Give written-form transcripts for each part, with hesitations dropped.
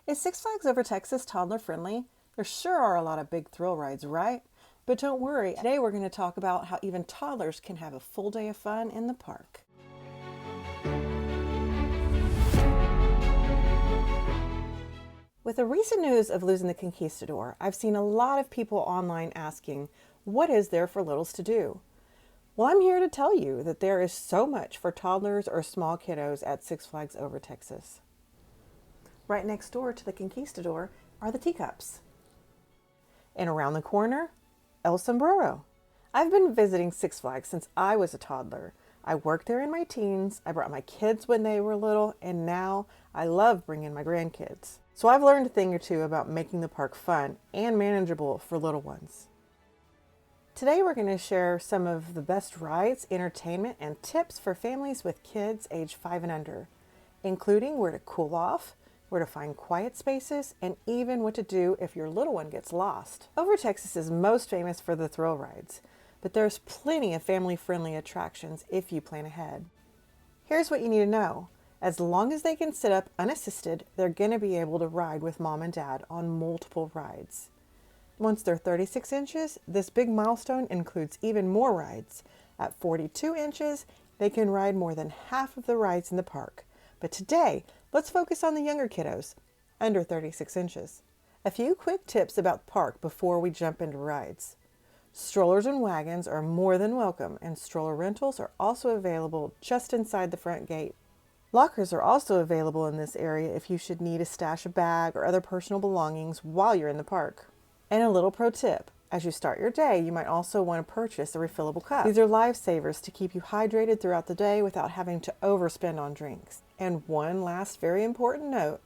Is Six Flags Over Texas toddler friendly? There sure are a lot of big thrill rides, right? But don't worry, today we're going to talk about how even toddlers can have a full day of fun in the park. With the recent news of losing the Conquistador, I've seen a lot of people online asking, what is there for littles to do? Well, I'm here to tell you that there is so much for toddlers or small kiddos at Six Flags Over Texas. Right next door to the Conquistador are the teacups. And around the corner, El Sombrero. I've been visiting Six Flags since I was a toddler. I worked there in my teens, I brought my kids when they were little, and now I love bringing my grandkids. So I've learned a thing or two about making the park fun and manageable for little ones. Today we're going to share some of the best rides, entertainment, and tips for families with kids age 5 and under, including where to cool off, where to find quiet spaces, and even what to do if your little one gets lost. Over Texas is most famous for the thrill rides, but there's plenty of family-friendly attractions if you plan ahead. Here's what you need to know. As long as they can sit up unassisted, they're going to be able to ride with mom and dad on multiple rides. Once they're 36 inches, this big milestone includes even more rides. At 42 inches, they can ride more than half of the rides in the park. But today, let's focus on the younger kiddos, under 36 inches. A few quick tips about the park before we jump into rides. Strollers and wagons are more than welcome, and stroller rentals are also available just inside the front gate. Lockers are also available in this area if you should need to stash a bag or other personal belongings while you're in the park. And a little pro tip, as you start your day, you might also want to purchase a refillable cup. These are lifesavers to keep you hydrated throughout the day without having to overspend on drinks. And one last very important note,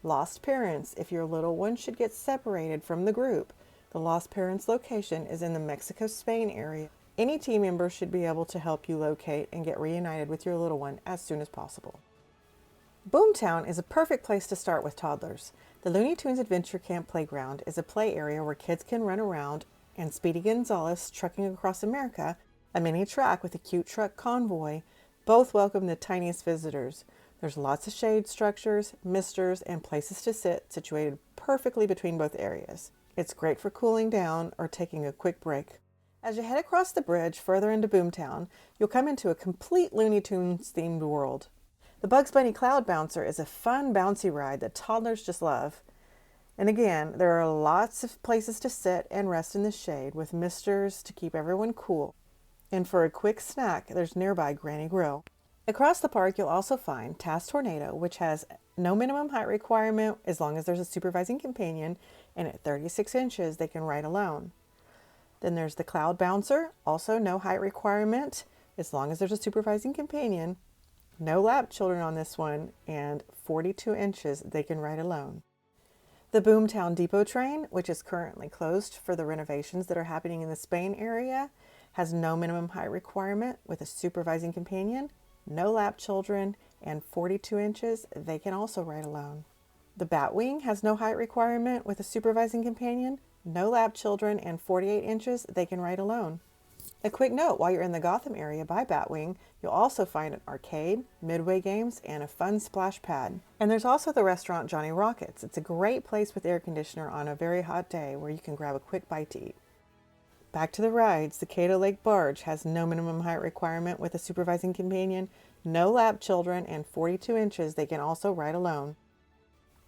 lost parents. If your little one should get separated from the group, the lost parents location is in the Mexico-Spain area. Any team member should be able to help you locate and get reunited with your little one as soon as possible. Boomtown is a perfect place to start with toddlers. The Looney Tunes Adventure Camp Playground is a play area where kids can run around, and Speedy Gonzales, Trucking Across America, a mini track with a cute truck convoy, both welcome the tiniest visitors. There's lots of shade structures, misters, and places to sit situated perfectly between both areas. It's great for cooling down or taking a quick break. As you head across the bridge further into Boomtown, you'll come into a complete Looney Tunes themed world. The Bugs Bunny Cloud Bouncer is a fun, bouncy ride that toddlers just love. And again, there are lots of places to sit and rest in the shade with misters to keep everyone cool. And for a quick snack, there's nearby Granny Grill. Across the park, you'll also find Task Tornado, which has no minimum height requirement as long as there's a supervising companion, and at 36 inches, they can ride alone. Then there's the Cloud Bouncer, also no height requirement as long as there's a supervising companion. No lap children on this one, and 42 inches they can ride alone. The Boomtown Depot Train, which is currently closed for the renovations that are happening in the Spain area, has no minimum height requirement with a supervising companion, no lap children, and 42 inches they can also ride alone. The Batwing has no height requirement with a supervising companion, no lap children, and 48 inches they can ride alone. A quick note, while you're in the Gotham area by Batwing, you'll also find an arcade, midway games, and a fun splash pad. And there's also the restaurant Johnny Rockets. It's a great place with air conditioner on a very hot day where you can grab a quick bite to eat. Back to the rides, the Cato Lake Barge has no minimum height requirement with a supervising companion, no lap children, and 42 inches they can also ride alone.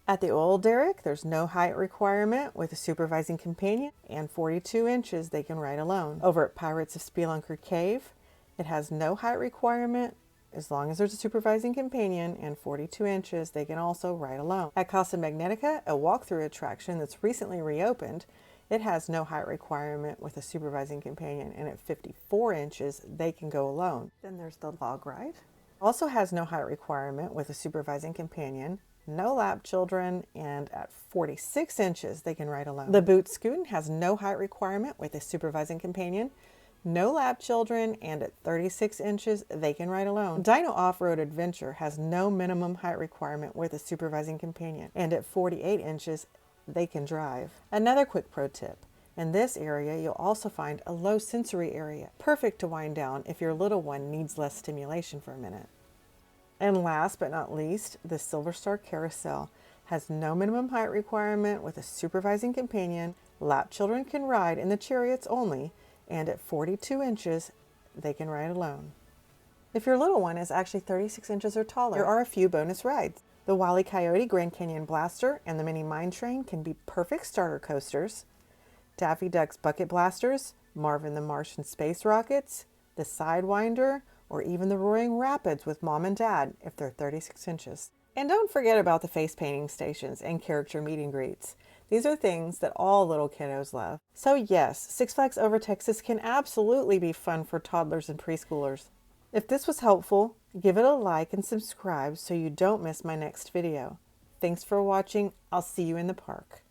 At the Oil Derrick, there's no height requirement with a supervising companion, and 42 inches they can ride alone. Over at Pirates of Spelunker Cave, it has no height requirement as long as there's a supervising companion, and 42 inches they can also ride alone. At Casa Magnetica, a walkthrough attraction that's recently reopened, it has no height requirement with a supervising companion, and at 54 inches they can go alone. Then there's the Log Ride. Also has no height requirement with a supervising companion, no lap children, and at 46 inches they can ride alone. The Boot Scoot has no height requirement with a supervising companion, no lap children, and at 36 inches they can ride alone. Dino Off-Road Adventure has no minimum height requirement with a supervising companion, and at 48 inches they can drive. Another quick pro tip, in this area you'll also find a low sensory area, perfect to wind down if your little one needs less stimulation for a minute. And last but not least, the Silver Star Carousel has no minimum height requirement with a supervising companion. Lap children can ride in the chariots only, and at 42 inches, they can ride alone. If your little one is actually 36 inches or taller, there are a few bonus rides. The Wile E. Coyote Grand Canyon Blaster and the Mini Mine Train can be perfect starter coasters. Daffy Duck's Bucket Blasters, Marvin the Martian Space Rockets, the Sidewinder, or even the Roaring Rapids with Mom and Dad if they're 36 inches. And don't forget about the face painting stations and character meet and greets. These are things that all little kiddos love. So yes, Six Flags Over Texas can absolutely be fun for toddlers and preschoolers. If this was helpful, give it a like and subscribe so you don't miss my next video. Thanks for watching. I'll see you in the park.